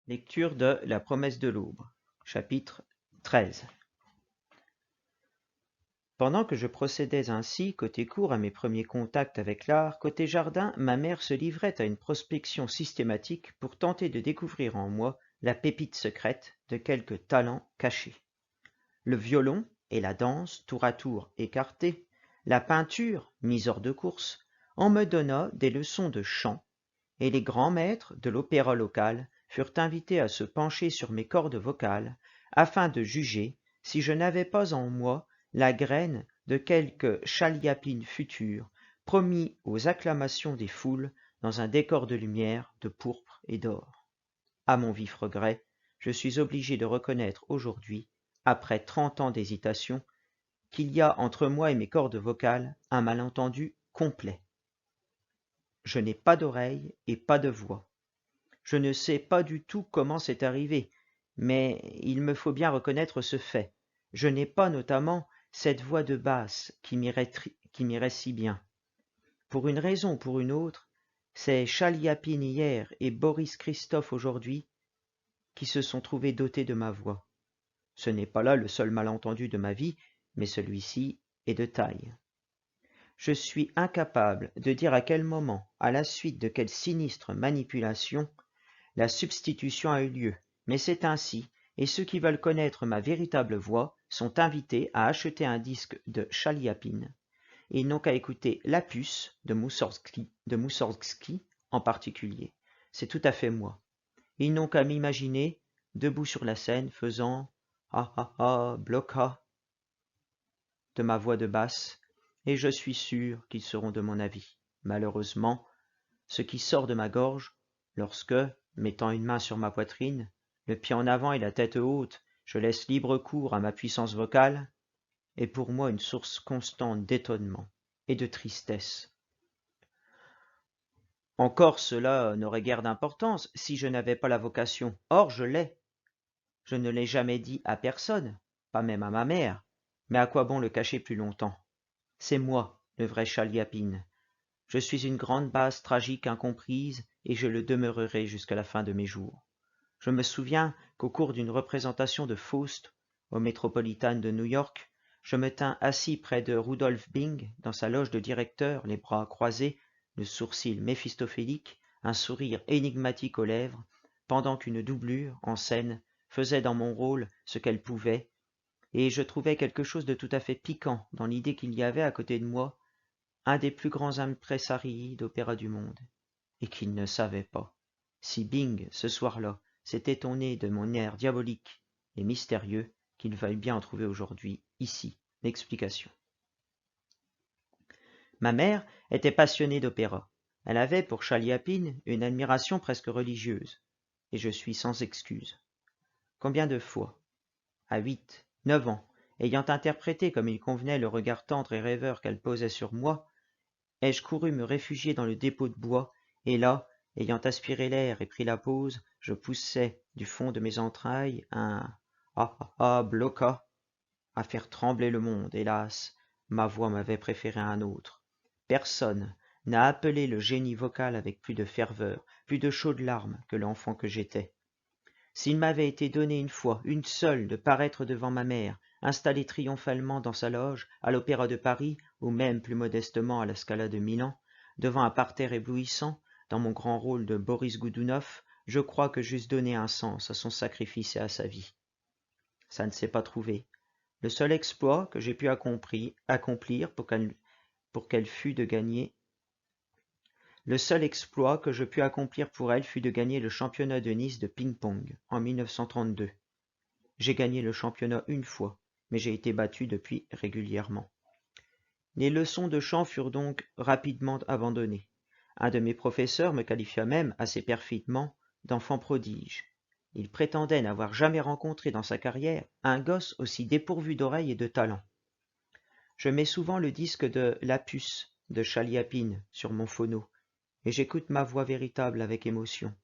Lecture de La promesse de l'aube, chapitre 13. Pendant que je procédais ainsi, côté cour, à mes premiers contacts avec l'art, côté jardin, ma mère se livrait à une prospection systématique pour tenter de découvrir en moi la pépite secrète de quelque talent caché. Le violon et la danse, tour à tour écartés, la peinture, mise hors de course, on me donna des leçons de chant, et les grands maîtres de l'opéra local furent invités à se pencher sur mes cordes vocales afin de juger si je n'avais pas en moi la graine de quelque chaliapine future promis aux acclamations des foules dans un décor de lumière, de pourpre et d'or. À mon vif regret, je suis obligé de reconnaître aujourd'hui, après 30 ans d'hésitation, qu'il y a entre moi et mes cordes vocales un malentendu complet. Je n'ai pas d'oreille et pas de voix. Je ne sais pas du tout comment c'est arrivé, mais il me faut bien reconnaître ce fait. Je n'ai pas notamment cette voix de basse qui m'irait si bien. Pour une raison ou pour une autre, c'est Chaliapine hier et Boris Christophe aujourd'hui qui se sont trouvés dotés de ma voix. Ce n'est pas là le seul malentendu de ma vie, mais celui-ci est de taille. Je suis incapable de dire à quel moment, à la suite de quelle sinistre manipulation, la substitution a eu lieu, mais c'est ainsi, et ceux qui veulent connaître ma véritable voix sont invités à acheter un disque de Chaliapine, et ils n'ont qu'à écouter La Puce de Moussorgsky en particulier. C'est tout à fait moi. Ils n'ont qu'à m'imaginer, debout sur la scène, faisant ah ah ah, bloca de ma voix de basse, et je suis sûr qu'ils seront de mon avis. Malheureusement, ce qui sort de ma gorge, lorsque, mettant une main sur ma poitrine, le pied en avant et la tête haute, je laisse libre cours à ma puissance vocale, est pour moi une source constante d'étonnement et de tristesse. Encore cela n'aurait guère d'importance si je n'avais pas la vocation. Or je l'ai. Je ne l'ai jamais dit à personne, pas même à ma mère, mais à quoi bon le cacher plus longtemps? C'est moi, le vrai Chaliapine. Je suis une grande basse tragique incomprise, et je le demeurerai jusqu'à la fin de mes jours. Je me souviens qu'au cours d'une représentation de Faust au Metropolitan de New York, je me tins assis près de Rudolph Bing dans sa loge de directeur, les bras croisés, le sourcil méphistophélique, un sourire énigmatique aux lèvres, pendant qu'une doublure, en scène, faisait dans mon rôle ce qu'elle pouvait, et je trouvais quelque chose de tout à fait piquant dans l'idée qu'il y avait à côté de moi un des plus grands impresarii d'opéra du monde, et qu'il ne savait pas. Si Bing, ce soir-là, s'est étonné de mon air diabolique et mystérieux, qu'il veuille bien en trouver aujourd'hui, ici, l'explication. Ma mère était passionnée d'opéra. Elle avait pour Chaliapine une admiration presque religieuse, et je suis sans excuse. Combien de fois, à 8, 9 ans, ayant interprété comme il convenait le regard tendre et rêveur qu'elle posait sur moi, ai-je couru me réfugier dans le dépôt de bois, et là, ayant aspiré l'air et pris la pause, je poussais du fond de mes entrailles un ah ah ah bloca à faire trembler le monde. Hélas, ma voix m'avait préféré un autre. Personne n'a appelé le génie vocal avec plus de ferveur, plus de chaudes larmes que l'enfant que j'étais. S'il m'avait été donné une fois, une seule, de paraître devant ma mère, installée triomphalement dans sa loge, à l'Opéra de Paris, ou même plus modestement à la Scala de Milan, devant un parterre éblouissant, dans mon grand rôle de Boris Goudounov, je crois que j'eusse donné un sens à son sacrifice et à sa vie. Ça ne s'est pas trouvé. Le seul exploit que j'ai pu accomplir pour qu'elle fût de gagner Le seul exploit que je pus accomplir pour elle fut de gagner le championnat de Nice de ping-pong en 1932. J'ai gagné le championnat une fois, mais j'ai été battu depuis régulièrement. Les leçons de chant furent donc rapidement abandonnées. Un de mes professeurs me qualifia même, assez perfidement, d'enfant prodige. Il prétendait n'avoir jamais rencontré dans sa carrière un gosse aussi dépourvu d'oreilles et de talent. Je mets souvent le disque de La Puce de Chaliapine sur mon phono, et j'écoute ma voix véritable avec émotion.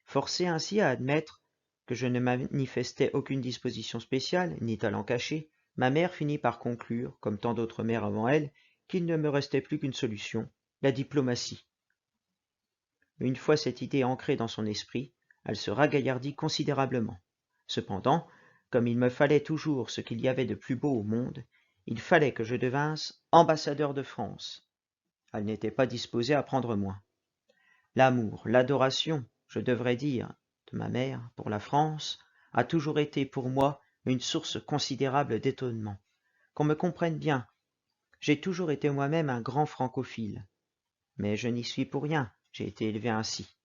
Forcé ainsi à admettre que je ne manifestais aucune disposition spéciale, ni talent caché, ma mère finit par conclure, comme tant d'autres mères avant elle, qu'il ne me restait plus qu'une solution, la diplomatie. Une fois cette idée ancrée dans son esprit, Elle se ragaillardit considérablement. Cependant, comme il me fallait toujours ce qu'il y avait de plus beau au monde, il fallait que je devinsse ambassadeur de France. Elle n'était pas disposée à prendre moins. L'amour, l'adoration, je devrais dire, de ma mère pour la France, a toujours été pour moi une source considérable d'étonnement. Qu'on me comprenne bien, j'ai toujours été moi-même un grand francophile. Mais je n'y suis pour rien, j'ai été élevé ainsi.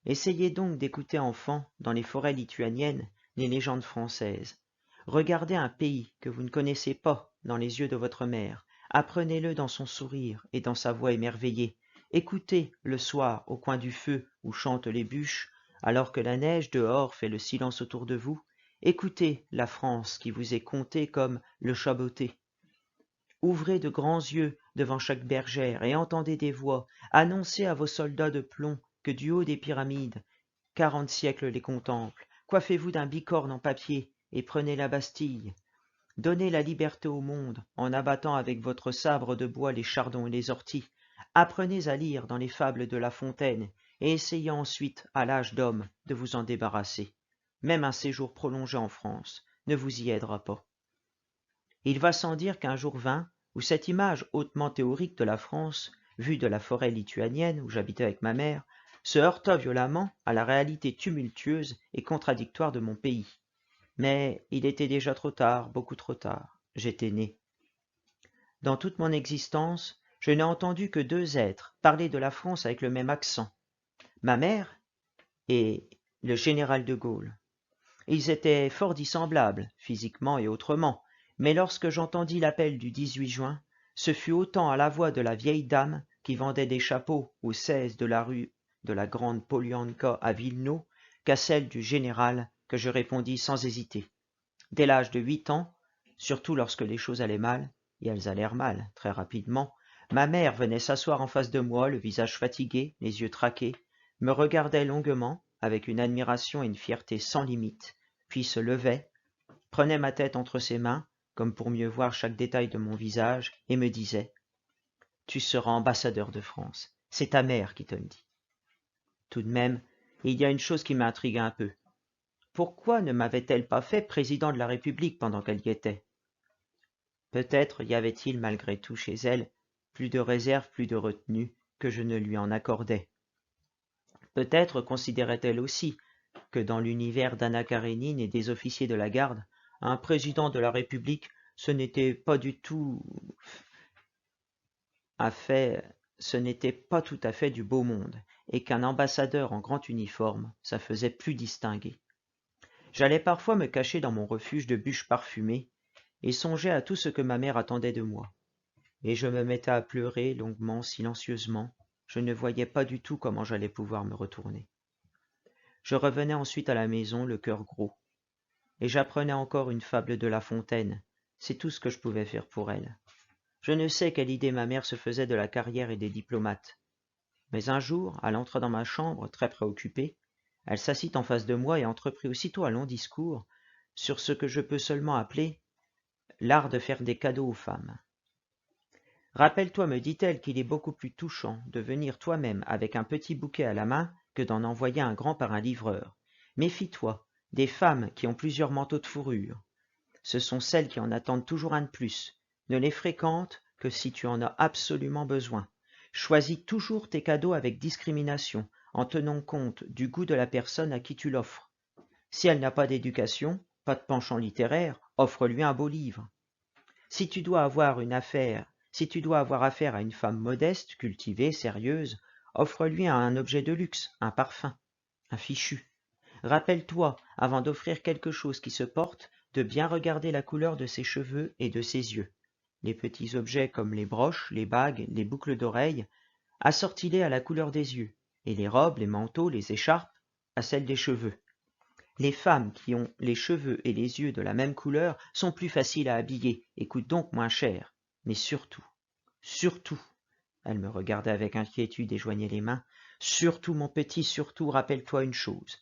Essayez donc d'écouter enfant, dans les forêts lituaniennes, les légendes françaises. Regardez un pays que vous ne connaissez pas dans les yeux de votre mère. Apprenez-le dans son sourire et dans sa voix émerveillée. Écoutez le soir au coin du feu où chantent les bûches, alors que la neige dehors fait le silence autour de vous. Écoutez la France qui vous est contée comme le chaboté. Ouvrez de grands yeux devant chaque bergère et entendez des voix. Annoncez à vos soldats de plomb que du haut des pyramides, 40 siècles les contemplent. Coiffez-vous d'un bicorne en papier et prenez la Bastille. Donnez la liberté au monde en abattant avec votre sabre de bois les chardons et les orties. Apprenez à lire dans les fables de La Fontaine et essayez ensuite, à l'âge d'homme, de vous en débarrasser. Même un séjour prolongé en France ne vous y aidera pas. Il va sans dire qu'un jour vint où cette image hautement théorique de la France, vue de la forêt lituanienne où j'habitais avec ma mère, se heurta violemment à la réalité tumultueuse et contradictoire de mon pays. Mais il était déjà trop tard, beaucoup trop tard. J'étais né. Dans toute mon existence, je n'ai entendu que deux êtres parler de la France avec le même accent, ma mère et le général de Gaulle. Ils étaient fort dissemblables, physiquement et autrement, mais lorsque j'entendis l'appel du 18 juin, ce fut autant à la voix de la vieille dame qui vendait des chapeaux au 16 de la rue de la Grande Polianka à Villeneuve qu'à celle du général que je répondis sans hésiter. Dès l'âge de 8 ans, surtout lorsque les choses allaient mal, et elles allèrent mal, très rapidement, ma mère venait s'asseoir en face de moi, le visage fatigué, les yeux traqués, me regardait longuement, avec une admiration et une fierté sans limite, puis se levait, prenait ma tête entre ses mains, comme pour mieux voir chaque détail de mon visage, et me disait « Tu seras ambassadeur de France, c'est ta mère qui te le dit. » Tout de même, il y a une chose qui m'intrigue un peu. Pourquoi ne m'avait-elle pas fait président de la République pendant qu'elle y était? Peut-être y avait-il malgré tout chez elle plus de réserve, plus de retenue que je ne lui en accordais. Peut-être considérait-elle aussi que dans l'univers d'Anna Karénine et des officiers de la garde, un président de la République, ce n'était pas du tout ce n'était pas tout à fait du beau monde, et qu'un ambassadeur en grand uniforme, ça faisait plus distingué. J'allais parfois me cacher dans mon refuge de bûches parfumées, et songeais à tout ce que ma mère attendait de moi. Et je me mettais à pleurer longuement, silencieusement. Je ne voyais pas du tout comment j'allais pouvoir me retourner. Je revenais ensuite à la maison, le cœur gros. Et j'apprenais encore une fable de La Fontaine. C'est tout ce que je pouvais faire pour elle. Je ne sais quelle idée ma mère se faisait de la carrière et des diplomates. Mais un jour, à l'entrée dans ma chambre, très préoccupée, elle s'assit en face de moi et entreprit aussitôt un long discours sur ce que je peux seulement appeler l'art de faire des cadeaux aux femmes. Rappelle-toi, me dit-elle, qu'il est beaucoup plus touchant de venir toi-même avec un petit bouquet à la main que d'en envoyer un grand par un livreur. Méfie-toi des femmes qui ont plusieurs manteaux de fourrure. Ce sont celles qui en attendent toujours un de plus. Ne les fréquente que si tu en as absolument besoin. Choisis toujours tes cadeaux avec discrimination, en tenant compte du goût de la personne à qui tu l'offres. Si elle n'a pas d'éducation, pas de penchant littéraire, offre-lui un beau livre. Si tu dois avoir affaire à une femme modeste, cultivée, sérieuse, offre-lui un objet de luxe, un parfum, un fichu. Rappelle-toi, avant d'offrir quelque chose qui se porte, de bien regarder la couleur de ses cheveux et de ses yeux. Les petits objets comme les broches, les bagues, les boucles d'oreilles, assortis-les à la couleur des yeux, et les robes, les manteaux, les écharpes, à celle des cheveux. Les femmes qui ont les cheveux et les yeux de la même couleur sont plus faciles à habiller et coûtent donc moins cher. Mais surtout, elle me regardait avec inquiétude et joignait les mains, surtout, mon petit, surtout, rappelle-toi une chose.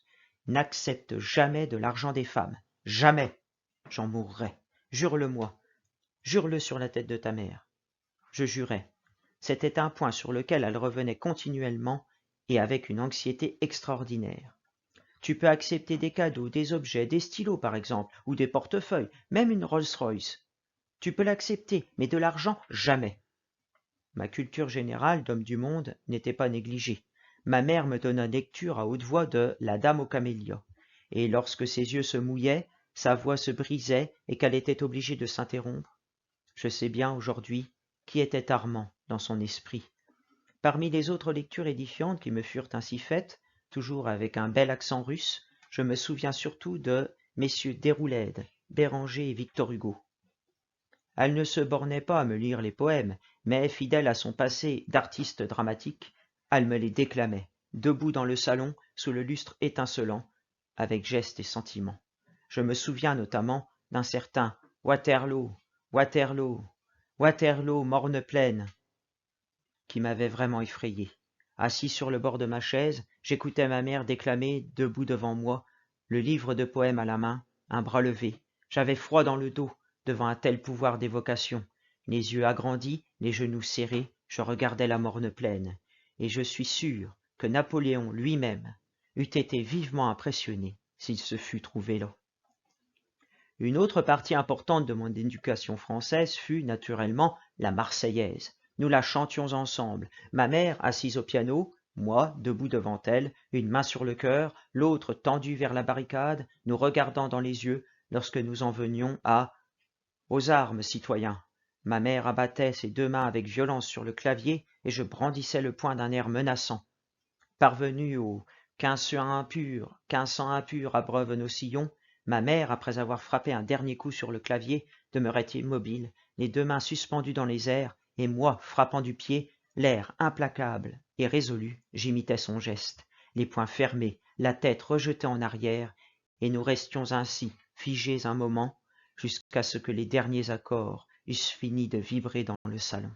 N'accepte jamais de l'argent des femmes. Jamais. J'en mourrai. Jure-le-moi. Jure-le sur la tête de ta mère. Je jurais. C'était un point sur lequel elle revenait continuellement et avec une anxiété extraordinaire. Tu peux accepter des cadeaux, des objets, des stylos par exemple, ou des portefeuilles, même une Rolls-Royce. Tu peux l'accepter, mais de l'argent, jamais. Ma culture générale d'homme du monde n'était pas négligée. Ma mère me donna lecture à haute voix de La Dame aux camélias, et lorsque ses yeux se mouillaient, sa voix se brisait et qu'elle était obligée de s'interrompre, je sais bien aujourd'hui qui était Armand dans son esprit. Parmi les autres lectures édifiantes qui me furent ainsi faites, toujours avec un bel accent russe, je me souviens surtout de messieurs Déroulède, Béranger et Victor Hugo. Elle ne se bornait pas à me lire les poèmes, mais, fidèle à son passé d'artiste dramatique, elle me les déclamait, debout dans le salon, sous le lustre étincelant, avec geste et sentiment. Je me souviens notamment d'un certain Waterloo, Waterloo, Waterloo, morne pleine, qui m'avait vraiment effrayé. Assis sur le bord de ma chaise, j'écoutais ma mère déclamer, debout devant moi, le livre de poèmes à la main, un bras levé. J'avais froid dans le dos devant un tel pouvoir d'évocation. Les yeux agrandis, les genoux serrés, je regardais la morne plaine, et je suis sûr que Napoléon lui-même eût été vivement impressionné s'il se fût trouvé là. Une autre partie importante de mon éducation française fut, naturellement, la Marseillaise. Nous la chantions ensemble, ma mère assise au piano, moi debout devant elle, une main sur le cœur, l'autre tendue vers la barricade, nous regardant dans les yeux lorsque nous en venions à « Aux armes, citoyens !» Ma mère abattait ses deux mains avec violence sur le clavier et je brandissais le poing d'un air menaçant. Parvenu au « 1500 impurs abreuvent nos sillons », ma mère, après avoir frappé un dernier coup sur le clavier, demeurait immobile, les deux mains suspendues dans les airs, et moi, frappant du pied, l'air implacable et résolu, j'imitais son geste, les poings fermés, la tête rejetée en arrière, et nous restions ainsi, figés un moment, jusqu'à ce que les derniers accords eussent fini de vibrer dans le salon.